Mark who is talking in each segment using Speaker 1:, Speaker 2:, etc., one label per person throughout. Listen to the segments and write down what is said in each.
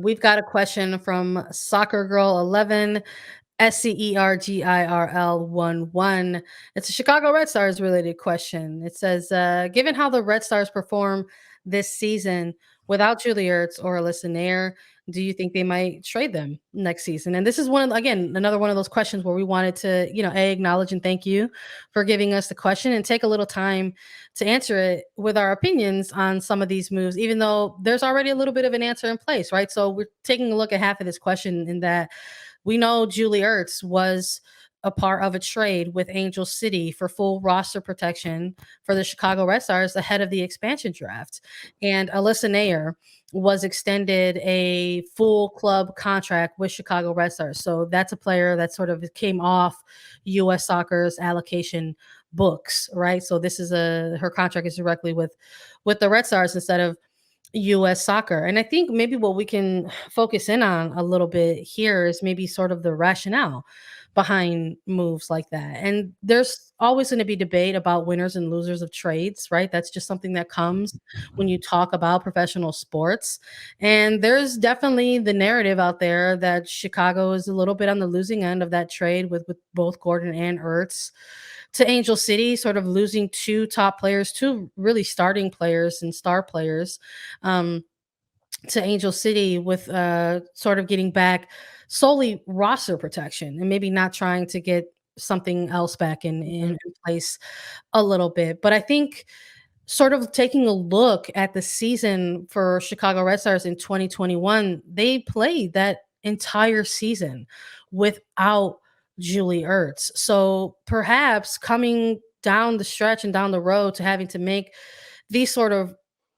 Speaker 1: We've got a question from Soccer Girl 11 SCERGIRL 11. It's a Chicago Red Stars related question. It says, given how the Red Stars perform this season without Julie Ertz or Alyssa Naeher, do you think they might trade them next season? And this is again, another one of those questions where we wanted to, acknowledge and thank you for giving us the question and take a little time to answer it with our opinions on some of these moves, even though there's already a little bit of an answer in place, right? So we're taking a look at half of this question in that we know Julie Ertz was a part of a trade with Angel City for full roster protection for the Chicago Red Stars ahead of the expansion draft. And Alyssa Naeher was extended a full club contract with Chicago Red Stars. So that's a player that sort of came off US Soccer's allocation books, right? So this is her contract is directly with the Red Stars instead of US Soccer. And I think maybe what we can focus in on a little bit here is maybe sort of the rationale behind moves like that. And there's always going to be debate about winners and losers of trades, right? That's just something that comes when you talk about professional sports. And there's definitely the narrative out there that Chicago is a little bit on the losing end of that trade with both Gorden and Ertz to Angel City, sort of losing two top players, two really starting players and star players, um, to Angel City with sort of getting back solely roster protection and maybe not trying to get something else back in place a little bit. But I think sort of taking a look at the season for Chicago Red Stars in 2021, they played that entire season without Julie Ertz. So perhaps coming down the stretch and down the road to having to make these sort of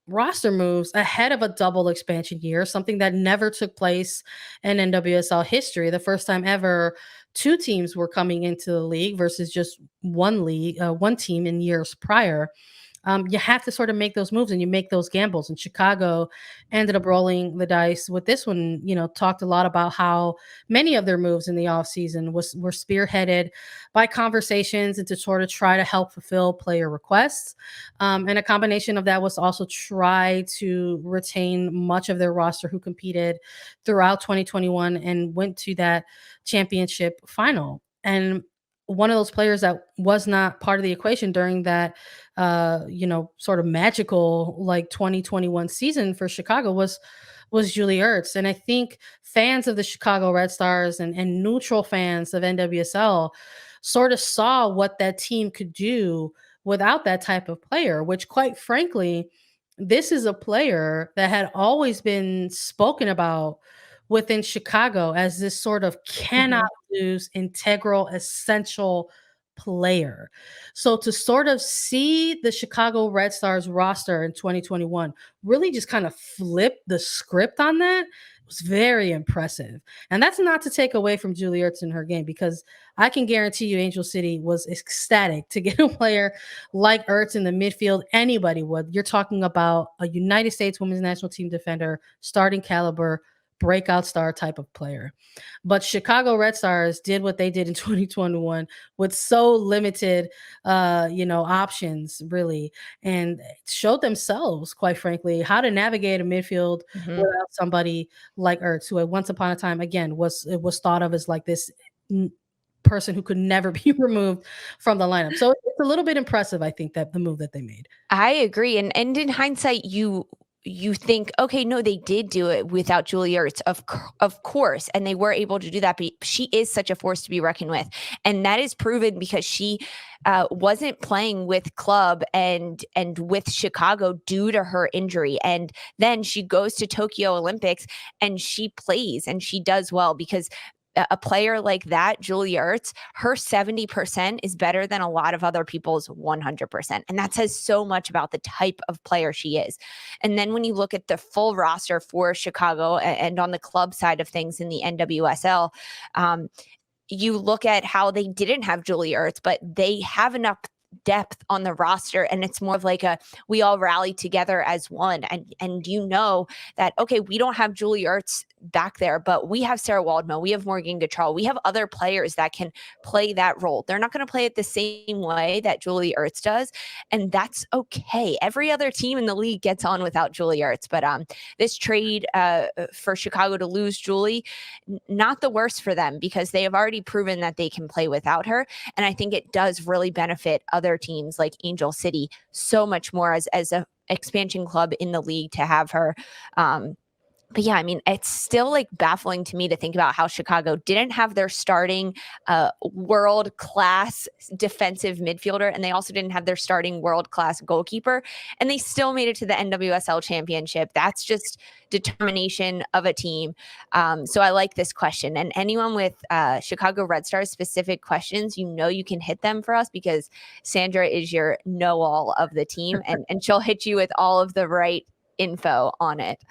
Speaker 1: roster moves ahead of a double expansion year, something that never took place in NWSL history. The first time ever two teams were coming into the league versus just one team in years prior. You have to sort of make those moves and you make those gambles. And Chicago ended up rolling the dice with this one. Talked a lot about how many of their moves in the offseason were spearheaded by conversations and to sort of try to help fulfill player requests. And a combination of that was also try to retain much of their roster who competed throughout 2021 and went to that championship final. And one of those players that was not part of the equation during that sort of magical like 2021 season for Chicago was Julie Ertz. And I think fans of the Chicago Red Stars and neutral fans of NWSL sort of saw what that team could do without that type of player, which quite frankly, this is a player that had always been spoken about within Chicago as this sort of cannot lose integral essential player. So to sort of see the Chicago Red Stars roster in 2021 really just kind of flip the script on that was very impressive. And that's not to take away from Julie Ertz in her game, because I can guarantee you Angel City was ecstatic to get a player like Ertz in the midfield. Anybody would. You're talking about a United States women's national team defender, starting caliber, breakout star type of player. But Chicago Red Stars did what they did in 2021 with so limited options really, and showed themselves, quite frankly, how to navigate a midfield without somebody like Ertz, who at once upon a time again was thought of as like this person who could never be removed from the lineup. So it's a little bit impressive, I think, that the move that they made.
Speaker 2: I agree. And in hindsight, you think, okay, no, they did do it without Julie Ertz, of course, and they were able to do that. But she is such a force to be reckoned with, and that is proven because she wasn't playing with club and with Chicago due to her injury, and then she goes to Tokyo Olympics and she plays and she does well because a player like that, Julie Ertz, her 70% is better than a lot of other people's 100%. And that says so much about the type of player she is. And then when you look at the full roster for Chicago and on the club side of things in the NWSL, you look at how they didn't have Julie Ertz, but they have enough depth on the roster, and it's more of like we all rally together as one, and you know that, okay, we don't have Julie Ertz back there, but we have Sarah Waldmo, we have Morgan Gautral, we have other players that can play that role. They're not going to play it the same way that Julie Ertz does, and that's okay. Every other team in the league gets on without Julie Ertz, but this trade for Chicago to lose Julie, not the worst for them, because they have already proven that they can play without her, and I think it does really benefit other teams like Angel City so much more as a expansion club in the league to have her. But yeah, I mean, it's still like baffling to me to think about how Chicago didn't have their starting world-class defensive midfielder, and they also didn't have their starting world-class goalkeeper, and they still made it to the NWSL Championship. That's just determination of a team. So I like this question, and anyone with Chicago Red Stars specific questions, you can hit them for us, because Sandra is your know-all of the team, and she'll hit you with all of the right info on it.